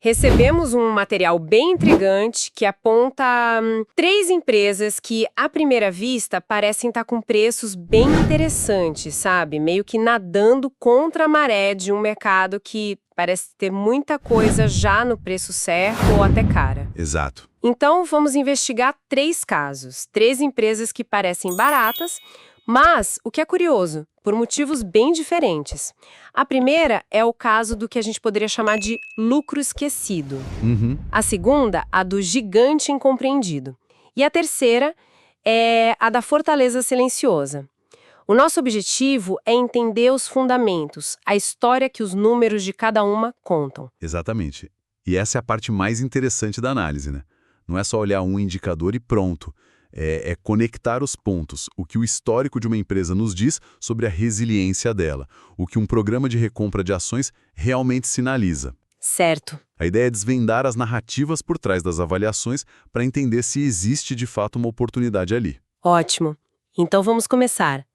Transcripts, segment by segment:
Recebemos um material bem intrigante que aponta três empresas que, à primeira vista, parecem estar com preços bem interessantes, sabe? Meio que nadando contra a maré de um mercado que parece ter muita coisa já no preço certo ou até cara. Exato. Então, vamos investigar três casos, três empresas que parecem baratas, mas o que é curioso, por motivos bem diferentes. A primeira é o caso do que a gente poderia chamar de lucro esquecido. A segunda, a do gigante incompreendido. E a terceira é a da fortaleza silenciosa. O nosso objetivo é entender os fundamentos, a história que os números de cada uma contam. Exatamente. E essa é a parte mais interessante da análise, né? Não é só olhar um indicador e pronto. É conectar os pontos, o que o histórico de uma empresa nos diz sobre a resiliência dela, o que um programa de recompra de ações realmente sinaliza. Certo. A ideia é desvendar as narrativas por trás das avaliações para entender se existe de fato uma oportunidade ali. Ótimo. Então vamos começar.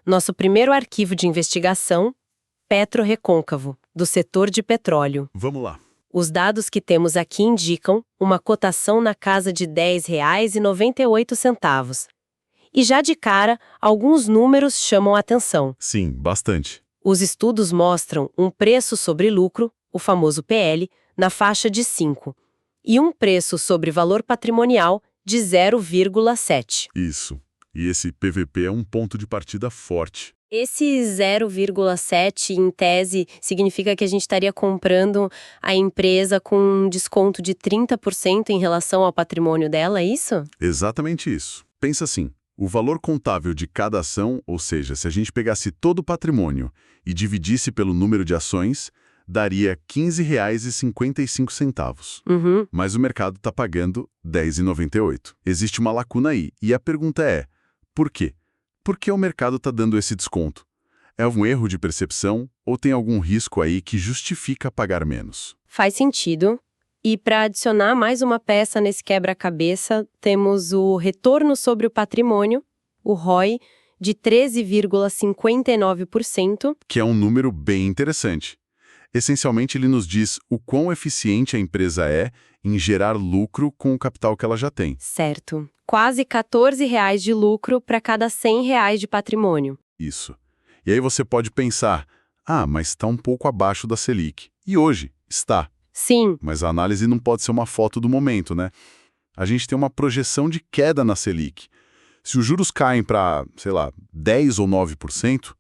Nosso primeiro arquivo de investigação, PetroRecôncavo, do setor de petróleo. Vamos lá. Os dados que temos aqui indicam uma cotação na casa de R$ 10,98. E já de cara, alguns números chamam a atenção. Sim, bastante. Os estudos mostram um preço sobre lucro, o famoso PL, na faixa de 5, e um preço sobre valor patrimonial de 0,7. Isso. E esse PVP é um ponto de partida forte. Esse 0,7, em tese, significa que a gente estaria comprando a empresa com um desconto de 30% em relação ao patrimônio dela, é isso? Exatamente isso. Pensa assim, o valor contábil de cada ação, ou seja, se a gente pegasse todo o patrimônio e dividisse pelo número de ações, daria R$ 15,55. Mas o mercado está pagando R$ 10,98. Existe uma lacuna aí, e a pergunta é, por quê? Por que o mercado está dando esse desconto? É um erro de percepção ou tem algum risco aí que justifica pagar menos? Faz sentido. E para adicionar mais uma peça nesse quebra-cabeça, temos o retorno sobre o patrimônio, o ROI, de 13,59%. Que é um número bem interessante. Essencialmente, ele nos diz o quão eficiente a empresa é em gerar lucro com o capital que ela já tem. Certo. Quase R$ 14,00 de lucro para cada R$ 100,00 de patrimônio. Isso. E aí você pode pensar, mas está um pouco abaixo da Selic. E hoje, está. Sim. Mas a análise não pode ser uma foto do momento, né? A gente tem uma projeção de queda na Selic. Se os juros caem para, 10 ou 9%,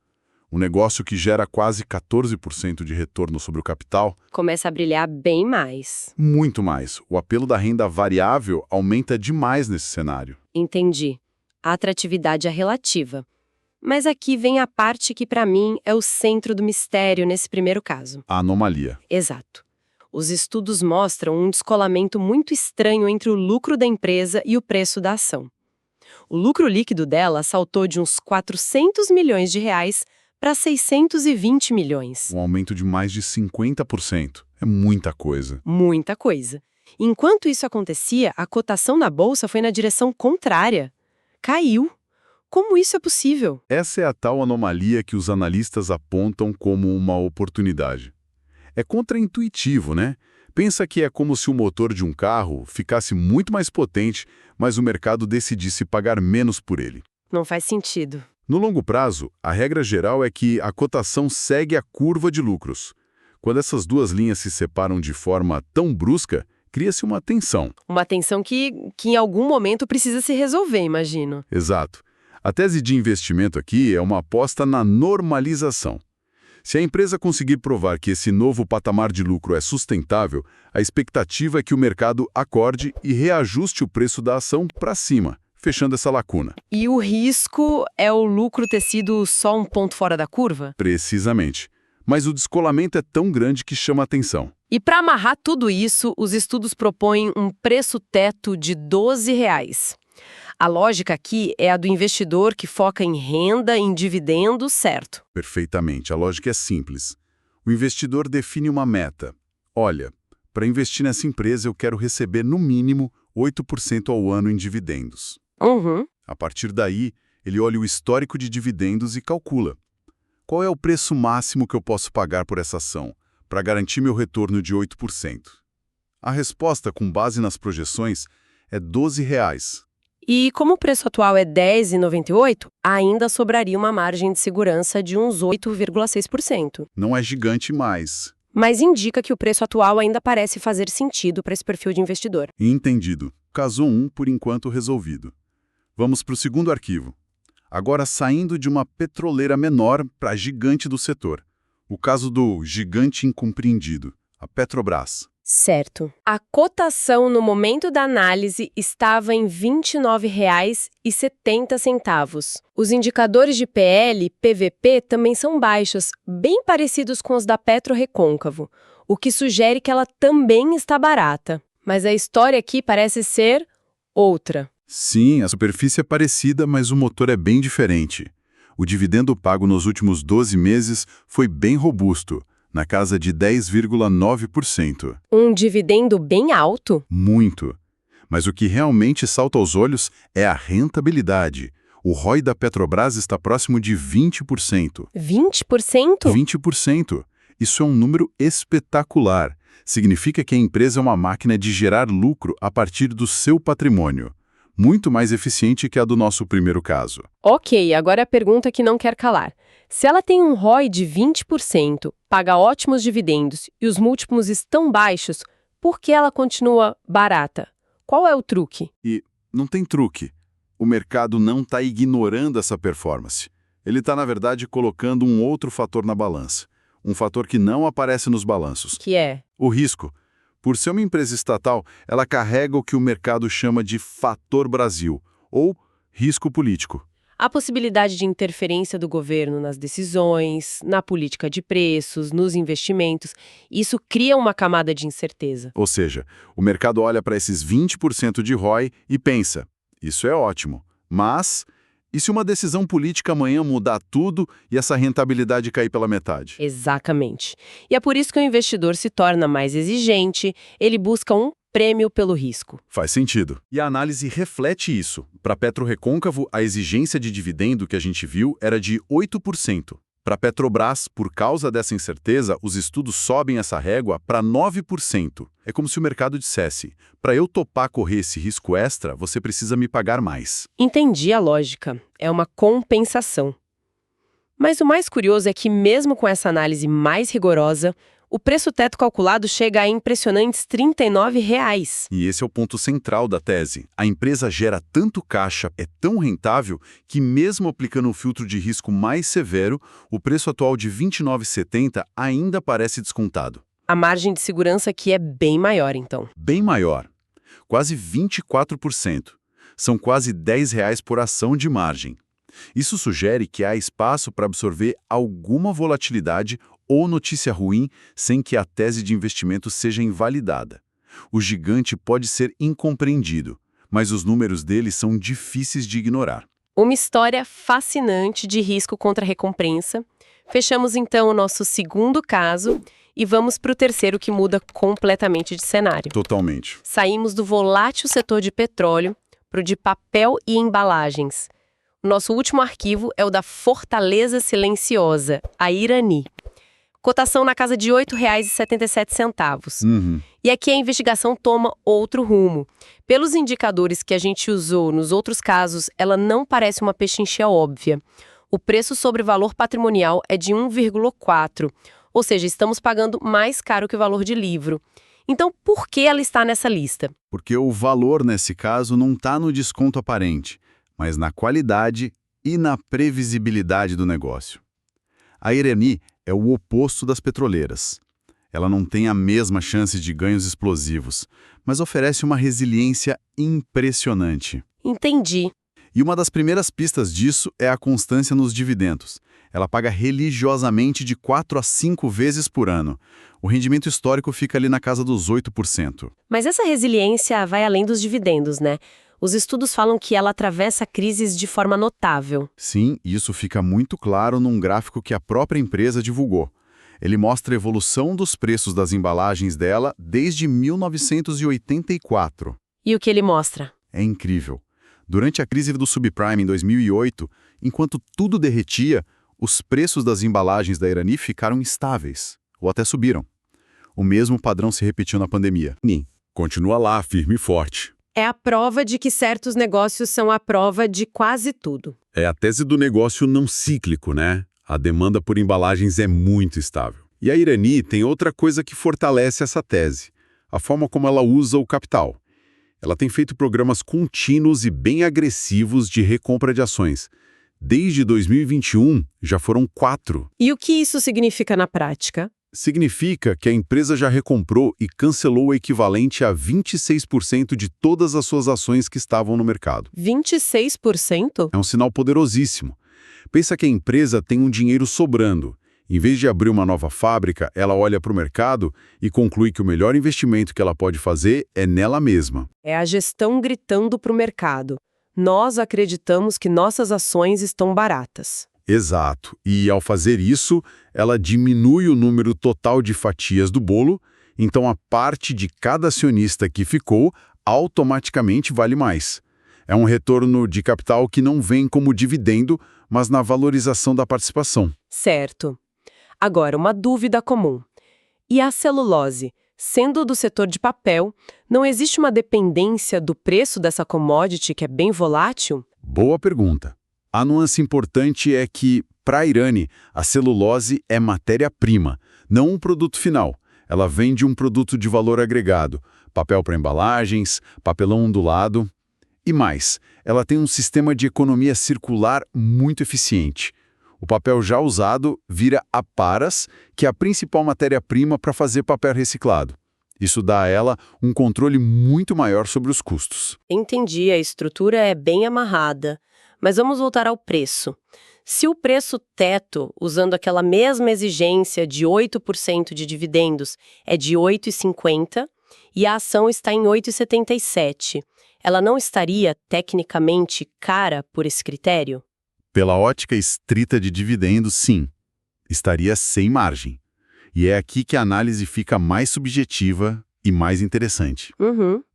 um negócio que gera quase 14% de retorno sobre o capital... Começa a brilhar bem mais. Muito mais. O apelo da renda variável aumenta demais nesse cenário. Entendi. A atratividade é relativa. Mas aqui vem a parte que, para mim, é o centro do mistério nesse primeiro caso. A anomalia. Exato. Os estudos mostram um descolamento muito estranho entre o lucro da empresa e o preço da ação. O lucro líquido dela saltou de uns 400 milhões de reais para 620 milhões. Um aumento de mais de 50%. É muita coisa. Muita coisa. Enquanto isso acontecia, a cotação na bolsa foi na direção contrária. Caiu. Como isso é possível? Essa é a tal anomalia que os analistas apontam como uma oportunidade. É contraintuitivo, né? Pensa que é como se o motor de um carro ficasse muito mais potente, mas o mercado decidisse pagar menos por ele. Não faz sentido. No longo prazo, a regra geral é que a cotação segue a curva de lucros. Quando essas duas linhas se separam de forma tão brusca, cria-se uma tensão. Uma tensão que em algum momento precisa se resolver, imagino. Exato. A tese de investimento aqui é uma aposta na normalização. Se a empresa conseguir provar que esse novo patamar de lucro é sustentável, a expectativa é que o mercado acorde e reajuste o preço da ação para cima, fechando essa lacuna. E o risco é o lucro ter sido só um ponto fora da curva? Precisamente. Mas o descolamento é tão grande que chama atenção. E para amarrar tudo isso, os estudos propõem um preço teto de R$ 12,00. A lógica aqui é a do investidor que foca em renda, em dividendos, certo? Perfeitamente. A lógica é simples. O investidor define uma meta. Olha, para investir nessa empresa eu quero receber no mínimo 8% ao ano em dividendos. A partir daí, ele olha o histórico de dividendos e calcula. Qual é o preço máximo que eu posso pagar por essa ação, para garantir meu retorno de 8%? A resposta, com base nas projeções, é R$ 12. E como o preço atual é R$ 10,98, ainda sobraria uma margem de segurança de uns 8,6%. Não é gigante mais. Mas indica que o preço atual ainda parece fazer sentido para esse perfil de investidor. Entendido. Caso 1, por enquanto, resolvido. Vamos para o segundo arquivo. Agora saindo de uma petroleira menor para a gigante do setor. O caso do gigante incompreendido, a Petrobras. Certo. A cotação no momento da análise estava em R$ 29,70. Os indicadores de PL e PVP também são baixos, bem parecidos com os da PetroRecôncavo, o que sugere que ela também está barata. Mas a história aqui parece ser outra. Sim, a superfície é parecida, mas o motor é bem diferente. O dividendo pago nos últimos 12 meses foi bem robusto, na casa de 10,9%. Um dividendo bem alto? Muito. Mas o que realmente salta aos olhos é a rentabilidade. O ROI da Petrobras está próximo de 20%. 20%? 20%. Isso é um número espetacular. Significa que a empresa é uma máquina de gerar lucro a partir do seu patrimônio. Muito mais eficiente que a do nosso primeiro caso. Ok, agora a pergunta que não quer calar. Se ela tem um ROI de 20%, paga ótimos dividendos e os múltiplos estão baixos, por que ela continua barata? Qual é o truque? E não tem truque. O mercado não está ignorando essa performance. Ele está, na verdade, colocando um outro fator na balança. Um fator que não aparece nos balanços. Que é? O risco. Por ser uma empresa estatal, ela carrega o que o mercado chama de fator Brasil, ou risco político. A possibilidade de interferência do governo nas decisões, na política de preços, nos investimentos, isso cria uma camada de incerteza. Ou seja, o mercado olha para esses 20% de ROI e pensa, isso é ótimo, mas e se uma decisão política amanhã mudar tudo e essa rentabilidade cair pela metade? Exatamente. E é por isso que o investidor se torna mais exigente, ele busca um prêmio pelo risco. Faz sentido. E a análise reflete isso. Para PetroRecôncavo, a exigência de dividendo que a gente viu era de 8%. Para Petrobras, por causa dessa incerteza, os estudos sobem essa régua para 9%. É como se o mercado dissesse, para eu topar correr esse risco extra, você precisa me pagar mais. Entendi a lógica. É uma compensação. Mas o mais curioso é que mesmo com essa análise mais rigorosa, o preço teto calculado chega a impressionantes R$ 39,00. E esse é o ponto central da tese. A empresa gera tanto caixa, é tão rentável, que mesmo aplicando um filtro de risco mais severo, o preço atual de R$ 29,70 ainda parece descontado. A margem de segurança aqui é bem maior, então. Bem maior. Quase 24%. São quase R$ 10,00 por ação de margem. Isso sugere que há espaço para absorver alguma volatilidade ou notícia ruim sem que a tese de investimento seja invalidada. O gigante pode ser incompreendido, mas os números dele são difíceis de ignorar. Uma história fascinante de risco contra recompensa. Fechamos então o nosso segundo caso e vamos para o terceiro, que muda completamente de cenário. Totalmente. Saímos do volátil setor de petróleo para o de papel e embalagens. O nosso último arquivo é o da Fortaleza Silenciosa, a Irani. Cotação na casa de R$ 8,77. E aqui a investigação toma outro rumo. Pelos indicadores que a gente usou nos outros casos, ela não parece uma pechincha óbvia. O preço sobre valor patrimonial é de 1,4, ou seja, estamos pagando mais caro que o valor de livro. Então, por que ela está nessa lista? Porque o valor, nesse caso, não está no desconto aparente, mas na qualidade e na previsibilidade do negócio. A Irani é o oposto das petroleiras. Ela não tem a mesma chance de ganhos explosivos, mas oferece uma resiliência impressionante. Entendi. E uma das primeiras pistas disso é a constância nos dividendos. Ela paga religiosamente de 4 a 5 vezes por ano. O rendimento histórico fica ali na casa dos 8%. Mas essa resiliência vai além dos dividendos, né? Os estudos falam que ela atravessa crises de forma notável. Sim, isso fica muito claro num gráfico que a própria empresa divulgou. Ele mostra a evolução dos preços das embalagens dela desde 1984. E o que ele mostra? É incrível. Durante a crise do subprime em 2008, enquanto tudo derretia, os preços das embalagens da Irani ficaram estáveis, ou até subiram. O mesmo padrão se repetiu na pandemia. Continua lá, firme e forte. É a prova de que certos negócios são a prova de quase tudo. É a tese do negócio não cíclico, né? A demanda por embalagens é muito estável. E a Irani tem outra coisa que fortalece essa tese: a forma como ela usa o capital. Ela tem feito programas contínuos e bem agressivos de recompra de ações. Desde 2021, já foram 4. E o que isso significa na prática? Significa que a empresa já recomprou e cancelou o equivalente a 26% de todas as suas ações que estavam no mercado. 26%? É um sinal poderosíssimo. Pensa que a empresa tem um dinheiro sobrando. Em vez de abrir uma nova fábrica, ela olha para o mercado e conclui que o melhor investimento que ela pode fazer é nela mesma. É a gestão gritando para o mercado. Nós acreditamos que nossas ações estão baratas. Exato. E, ao fazer isso, ela diminui o número total de fatias do bolo, então a parte de cada acionista que ficou automaticamente vale mais. É um retorno de capital que não vem como dividendo, mas na valorização da participação. Certo. Agora, uma dúvida comum. E a celulose? Sendo do setor de papel, não existe uma dependência do preço dessa commodity que é bem volátil? Boa pergunta. A nuance importante é que, para a Irani, a celulose é matéria-prima, não um produto final. Ela vem de um produto de valor agregado, papel para embalagens, papelão ondulado. E mais, ela tem um sistema de economia circular muito eficiente. O papel já usado vira aparas, que é a principal matéria-prima para fazer papel reciclado. Isso dá a ela um controle muito maior sobre os custos. Entendi, a estrutura é bem amarrada. Mas vamos voltar ao preço. Se o preço teto, usando aquela mesma exigência de 8% de dividendos, é de R$ 8,50 e a ação está em R$ 8,77, ela não estaria, tecnicamente, cara por esse critério? Pela ótica estrita de dividendos, sim. Estaria sem margem. E é aqui que a análise fica mais subjetiva e mais interessante.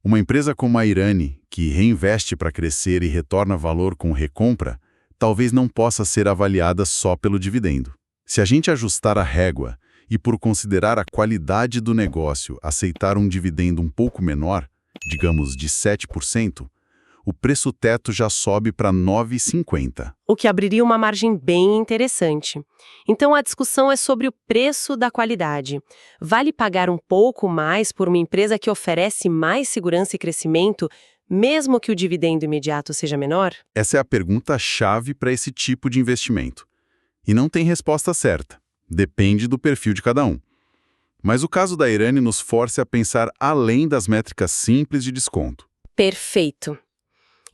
Uma empresa como a Irani, que reinveste para crescer e retorna valor com recompra, talvez não possa ser avaliada só pelo dividendo. Se a gente ajustar a régua e, por considerar a qualidade do negócio, aceitar um dividendo um pouco menor, digamos de 7%, o preço teto já sobe para R$ 9,50. O que abriria uma margem bem interessante. Então a discussão é sobre o preço da qualidade. Vale pagar um pouco mais por uma empresa que oferece mais segurança e crescimento, mesmo que o dividendo imediato seja menor? Essa é a pergunta-chave para esse tipo de investimento. E não tem resposta certa. Depende do perfil de cada um. Mas o caso da Irani nos força a pensar além das métricas simples de desconto. Perfeito.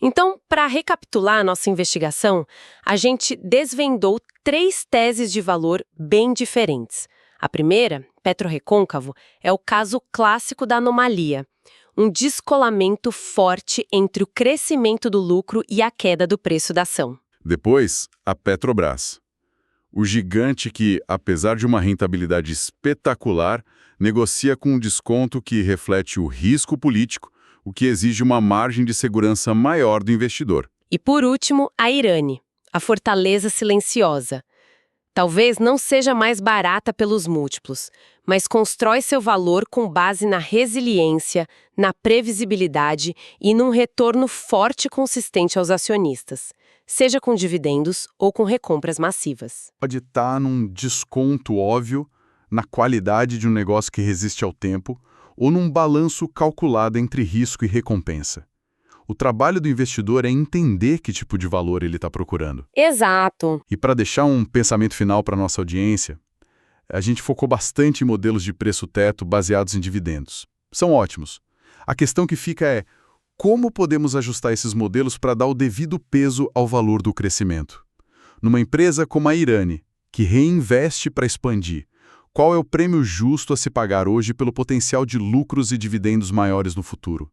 Então, para recapitular a nossa investigação, a gente desvendou 3 teses de valor bem diferentes. A primeira, PetroRecôncavo, é o caso clássico da anomalia. Um descolamento forte entre o crescimento do lucro e a queda do preço da ação. Depois, a Petrobras. O gigante que, apesar de uma rentabilidade espetacular, negocia com um desconto que reflete o risco político, o que exige uma margem de segurança maior do investidor. E por último, a Irani, a fortaleza silenciosa. Talvez não seja mais barata pelos múltiplos, mas constrói seu valor com base na resiliência, na previsibilidade e num retorno forte e consistente aos acionistas, seja com dividendos ou com recompras massivas. Pode estar num desconto óbvio, na qualidade de um negócio que resiste ao tempo, ou num balanço calculado entre risco e recompensa. O trabalho do investidor é entender que tipo de valor ele está procurando. Exato. E para deixar um pensamento final para a nossa audiência, a gente focou bastante em modelos de preço-teto baseados em dividendos. São ótimos. A questão que fica é como podemos ajustar esses modelos para dar o devido peso ao valor do crescimento. Numa empresa como a Irani, que reinveste para expandir, qual é o prêmio justo a se pagar hoje pelo potencial de lucros e dividendos maiores no futuro?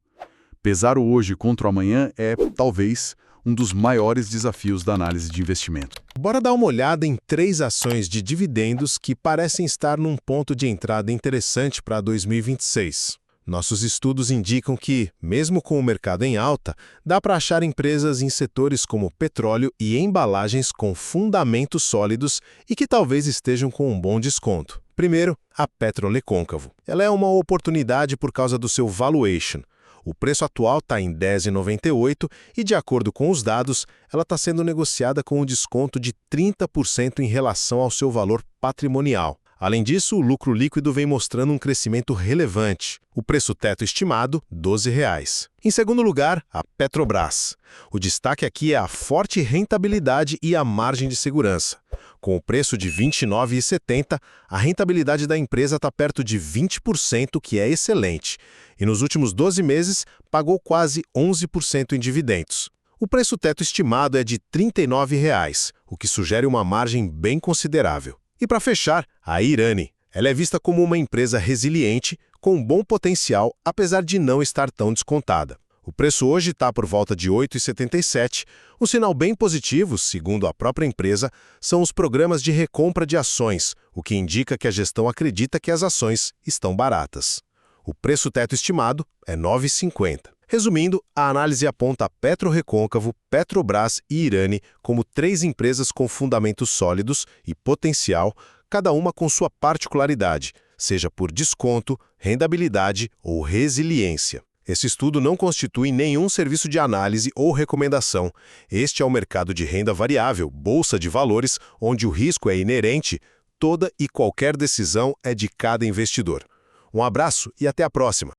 Pesar o hoje contra o amanhã é, talvez, um dos maiores desafios da análise de investimento. Bora dar uma olhada em 3 ações de dividendos que parecem estar num ponto de entrada interessante para 2026. Nossos estudos indicam que, mesmo com o mercado em alta, dá para achar empresas em setores como petróleo e embalagens com fundamentos sólidos e que talvez estejam com um bom desconto. Primeiro, a Petrorecôncavo. Ela é uma oportunidade por causa do seu valuation. O preço atual está em R$ 10,98 e, de acordo com os dados, ela está sendo negociada com um desconto de 30% em relação ao seu valor patrimonial. Além disso, o lucro líquido vem mostrando um crescimento relevante. O preço teto estimado, R$ 12,00. Em segundo lugar, a Petrobras. O destaque aqui é a forte rentabilidade e a margem de segurança. Com o preço de R$ 29,70, a rentabilidade da empresa está perto de 20%, que é excelente. E nos últimos 12 meses, pagou quase 11% em dividendos. O preço teto estimado é de R$ 39,00, o que sugere uma margem bem considerável. E para fechar, a Irani. Ela é vista como uma empresa resiliente, com bom potencial, apesar de não estar tão descontada. O preço hoje está por volta de R$ 8,77. Um sinal bem positivo, segundo a própria empresa, são os programas de recompra de ações, o que indica que a gestão acredita que as ações estão baratas. O preço teto estimado é R$ 9,50. Resumindo, a análise aponta Petrorecôncavo, Petrobras e Irani como 3 empresas com fundamentos sólidos e potencial, cada uma com sua particularidade, seja por desconto, rentabilidade ou resiliência. Esse estudo não constitui nenhum serviço de análise ou recomendação. Este é o mercado de renda variável, bolsa de valores, onde o risco é inerente, toda e qualquer decisão é de cada investidor. Um abraço e até a próxima!